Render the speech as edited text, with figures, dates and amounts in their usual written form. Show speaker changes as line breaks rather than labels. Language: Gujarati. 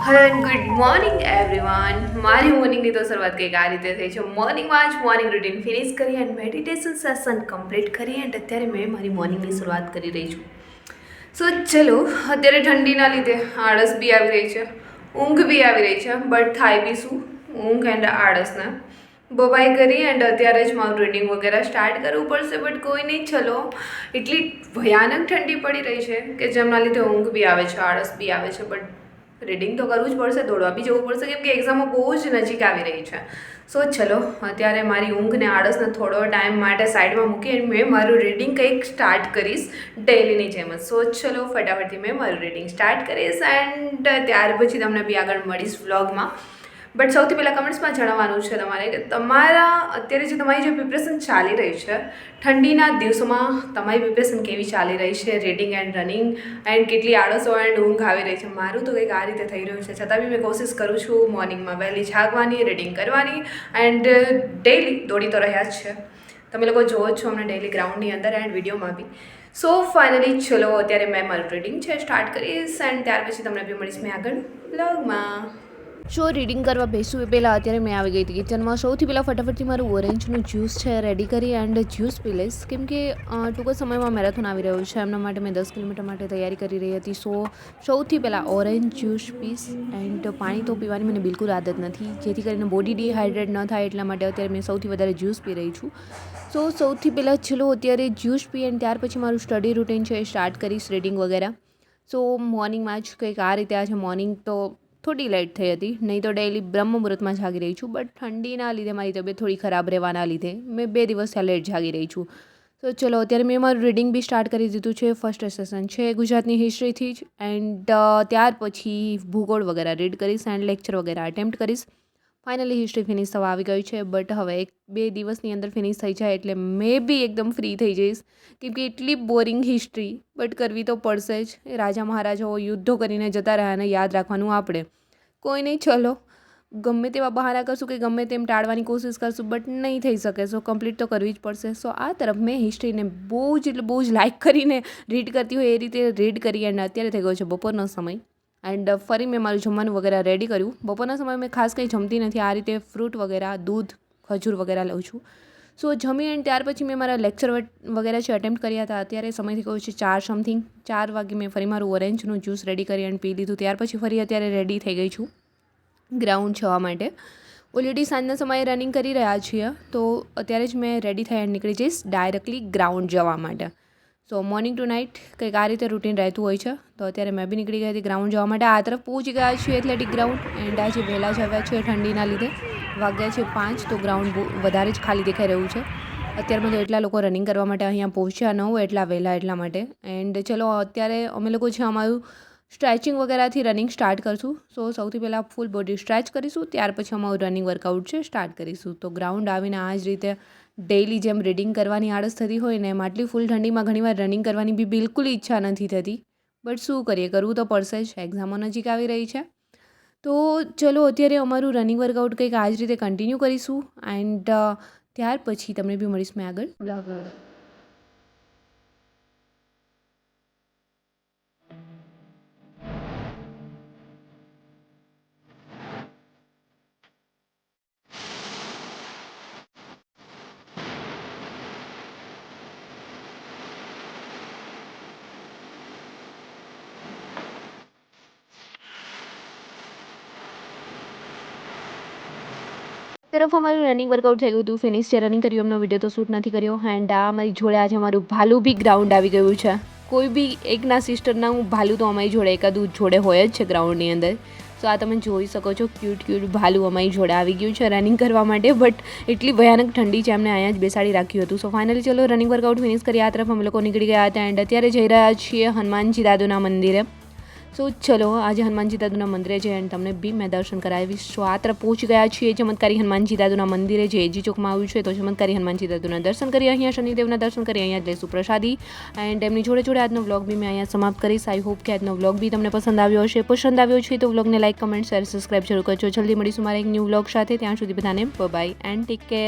Hello and good morning everyone. મારી મોર્નિંગની તો શરૂઆત કંઈક આ રીતે થઈ છે. મોર્નિંગમાં જ મોર્નિંગ રૂટીન ફિનિશ કરી એન્ડ મેડિટેશન સેશન કમ્પ્લીટ કરી એન્ડ અત્યારે મેં મારી મોર્નિંગની શરૂઆત કરી રહી છું. સો ચલો, અત્યારે ઠંડીના લીધે આળસ બી આવી રહી છે, ઊંઘ બી આવી રહી છે, બટ થાય બી શું, ઊંઘ એન્ડ આળસને બબાઈ કરી એન્ડ અત્યારે જ મારું રીડિંગ વગેરે સ્ટાર્ટ કરવું પડશે. બટ કોઈ નહીં, ચલો. એટલી ભયાનક ઠંડી પડી રહી છે કે જેમના લીધે ઊંઘ બી આવે છે, આળસ બી આવે છે, બટ રીડિંગ તો કરવું જ પડશે, દોડવા બી જવું પડશે, કેમ કે એક્ઝામો બહુ જ નજીક આવી રહી છે. સો ચલો, અત્યારે મારી ઊંઘને આળસને થોડો ટાઈમ માટે સાઈડમાં મૂકી અને મેં મારું રીડિંગ કંઈક સ્ટાર્ટ કરીશ ડેલીની જેમ જ. સો ચલો, ફટાફટથી મેં મારું રીડિંગ સ્ટાર્ટ કરીશ એન્ડ ત્યાર પછી તમને બી આગળ મળીશ વ્લોગમાં. બટ સૌથી પહેલાં કમેન્ટ્સમાં જણાવવાનું છે તમારે કે તમારા અત્યારે જે તમારી જે પ્રિપરેશન ચાલી રહી છે ઠંડીના દિવસોમાં, તમારી પ્રિપરેશન કેવી ચાલી રહી છે, રીડિંગ એન્ડ રનિંગ એન્ડ કેટલી આળસો એન્ડ ઊંઘ આવી રહી છે. મારું તો કંઈક આ રીતે થઈ રહ્યું છે, છતાં બી મેં કોશિશ કરું છું મોર્નિંગમાં વહેલી જાગવાની, રીડિંગ કરવાની એન્ડ ડેઈલી દોડી તો રહ્યા જ છે. તમે લોકો જોવો જ છો અમને ડેઈલી ગ્રાઉન્ડની અંદર એન્ડ વિડીયોમાં બી. સો ફાઇનલી ચલો, અત્યારે મેં મારું રીડિંગ છે સ્ટાર્ટ કરીશ એન્ડ ત્યાર પછી તમને બી મળીશ મેં આગળ બ્લોગમાં. જો રીડિંગ કરવા બેસું એ પહેલાં અત્યારે મેં આવી ગઈ હતી કિચનમાં. સૌથી પહેલાં ફટાફટથી મારું ઓરેન્જનું જ્યુસ છે રેડી કરી એન્ડ જ્યુસ પી લઈશ, કેમ કે ટૂંક સમયમાં મેરેથોન આવી રહ્યું છે. એમના માટે મેં 10 કિલોમીટર માટે તૈયારી કરી રહી હતી. સો સૌથી પહેલાં ઓરેન્જ જ્યુસ પીસ એન્ડ પાણી તો પીવાની મને બિલકુલ આદત નથી, જેથી કરીને બોડી ડિહાઇડ્રેટ ન થાય એટલા માટે અત્યારે મેં સૌથી વધારે જ્યુસ પી રહી છું. સો સૌથી પહેલાં ચલો અત્યારે જ્યુસ પી એન્ડ ત્યાર પછી મારું સ્ટડી રૂટીન છે એ સ્ટાર્ટ કરીશ, રીડિંગ વગેરે. સો મોર્નિંગમાં જ કંઈક આ રીતે આજે મોર્નિંગ તો થોડી લેટ થઈ હતી, નહીં તો ડેઈલી બ્રહ્મ મુહૂર્તમાં જાગી રહી છું. બટ ઠંડીના લીધે મારી તબિયત થોડી ખરાબ રહેવાના લીધે મેં 2 દિવસથી લેટ જાગી રહી છું. તો ચલો, અત્યારે મેં મારું રીડિંગ બી સ્ટાર્ટ કરી દીધું છે. ફર્સ્ટ સેશન છે ગુજરાતની હિસ્ટ્રીથી જ એન્ડ ત્યાર પછી ભૂગોળ વગેરે રીડ કરીશ એન્ડ લેક્ચર વગેરે અટેમ્પ્ટ કરીશ. ફાઇનલી હિસ્ટ્રી ફિનિશ થવા આવી ગઈ છે, બટ હવે 1-2 દિવસની અંદર ફિનિશ થઈ જાય એટલે મેં બી એકદમ ફ્રી થઈ જઈશ, કેમ કે એટલી બોરિંગ હિસ્ટ્રી, બટ કરવી તો પડશે જ. રાજા મહારાજાઓ યુદ્ધો કરીને જતા રહ્યા અને યાદ રાખવાનું આપણે. કોઈ નહીં, ચલો, ગમે તેવા બહાના કરશું કે ગમે તેમ ટાળવાની કોશિશ કરશું, બટ નહીં થઈ શકે. સો કમ્પ્લીટ તો કરવી જ પડશે. સો આ તરફ મેં હિસ્ટ્રીને બહુ જ લાઇક કરીને રીડ કરતી હોય એ રીતે રીડ કરી એન્ડ અત્યારે થઈ ગયો છે બપોરનો સમય એન્ડ ફરી મેં મારું જમવાનું વગેરે રેડી કર્યું. બપોરના સમયે મેં ખાસ કંઈ જમતી નથી, આ રીતે ફ્રૂટ વગેરે, દૂધ, ખજૂર વગેરે લઉં છું. સો જમી એન્ડ ત્યાર પછી મેં મારા લેક્ચર વગેરે છે અટેમ્પ્ટ કર્યા હતા. અત્યારે સમય થઈ ગયો છે 4 સમથિંગ. 4 વાગે મેં ફરી મારું ઓરેન્જનું જ્યુસ રેડી કરી એન્ડ પી લીધું. ત્યાર પછી ફરી અત્યારે રેડી થઈ ગઈ છું ગ્રાઉન્ડ જવા માટે. ઓલરેડી સાંજના સમયે રનિંગ કરી રહ્યા છીએ, તો અત્યારે જ મેં રેડી થઈ એન્ડ નીકળી જઈશ ડાયરેક્ટલી ગ્રાઉન્ડ જવા માટે. સો મોર્નિંગ ટુ નાઇટ કંઈક આ રીતે રૂટીન રહેતું હોય છે. તો અત્યારે મેં બી નીકળી ગઈ હતી ગ્રાઉન્ડ જવા માટે. આ તરફ પહોંચી ગયા છીએ એથ્લેટિક ગ્રાઉન્ડ એન્ડ આજે વહેલા જ આવ્યા છે ઠંડીના લીધે. વાગ્યા છે 5, તો ગ્રાઉન્ડ વધારે જ ખાલી દેખાઈ રહ્યું છે. અત્યારમાં તો એટલા લોકો રનિંગ કરવા માટે અહીંયા પહોંચ્યા ન હોય એટલા વહેલા, એટલા માટે. એન્ડ ચલો, અત્યારે અમે લોકો છે અમારું સ્ટ્રેચિંગ વગેરેથી રનિંગ સ્ટાર્ટ કરશું. સો સૌથી પહેલાં ફૂલ બોડી સ્ટ્રેચ કરીશું, ત્યાર પછી અમારું રનિંગ વર્કઆઉટ છે સ્ટાર્ટ કરીશું. તો ગ્રાઉન્ડ આવીને આ જ રીતે ડેઈલી જેમ રીડિંગ કરવાની આળસ થતી હોય ને એમ આટલી ફૂલ ઠંડીમાં ઘણીવાર રનિંગ કરવાની બી બિલકુલ ઈચ્છા નથી થતી, બટ શું કરીએ, કરવું તો પડશે જ. એક્ઝામો નજીક આવી રહી છે. તો ચલો, અત્યારે અમારું રનિંગ વર્કઆઉટ કંઈક આ જ રીતે કન્ટિન્યુ કરીશું એન્ડ ત્યાર પછી તમને બી મળીશ મેં આગળ બ્લોગ. તરફ અમારું રનિંગ વર્કઆઉટ થઈ ગયું હતું, ફિનિશ છે. રનિંગ કર્યું, એમનો વિડીયો તો શૂટ નથી કર્યો એન્ડ આ અમારી જોડે આજે અમારું ભાલુ બી ગ્રાઉન્ડ આવી ગયું છે. કોઈ બી એકના સિસ્ટરના હું ભાલુ તો અમારી જોડે એકાદું જોડે હોય જ છે ગ્રાઉન્ડની અંદર. સો આ તમે જોઈ શકો છો, ક્યુટ ભાલુ અમારી જોડે આવી ગયું છે રનિંગ કરવા માટે. બટ એટલી ભયાનક ઠંડી છે, એમને અહીંયા જ બેસાડી રાખ્યું હતું. સો ફાઇનલી ચલો, રનિંગ વર્કઆઉટ ફિનિશ કરી આ તરફ અમે લોકો નીકળી ગયા હતા એન્ડ અત્યારે જઈ રહ્યા છીએ હનુમાનજી દાદુના મંદિરે. સો ચલો, આજે હનુમાનજી દાદુના મંદિરે જઈએ અને તમને બી મેં દર્શન કરાવીશ. સો આ તરફ પહોંચી ગયા છીએ ચમત્કારી હનુમાનજી દાદુના મંદિરે, જે એજી ચોકમાં આવ્યું છે. તો ચમત્કારી હનુમાનજી દાદુના દર્શન કરી, અહીંયા શનિદેવના દર્શન કરી, અહીંયા જ લઈશું પ્રસાદી એન્ડ એમની જોડે આજનો વ્લોગ બી મેં અહીંયા સમાપ્ત કરીશ. આઈ હોપ કે આજનો વ્લોગ બી તમને પસંદ આવ્યો હશે. પસંદ આવ્યો છે તો વ્લોગને લાઇક, કમેન્ટ, શેર, સબસ્ક્રાઈબ જરૂર કરજો. જલ્દી મળીશું મારા એક ન્યૂ વ્લોગ સાથે. ત્યાં સુધી બધાને બાય એન્ડ ટેક કેર.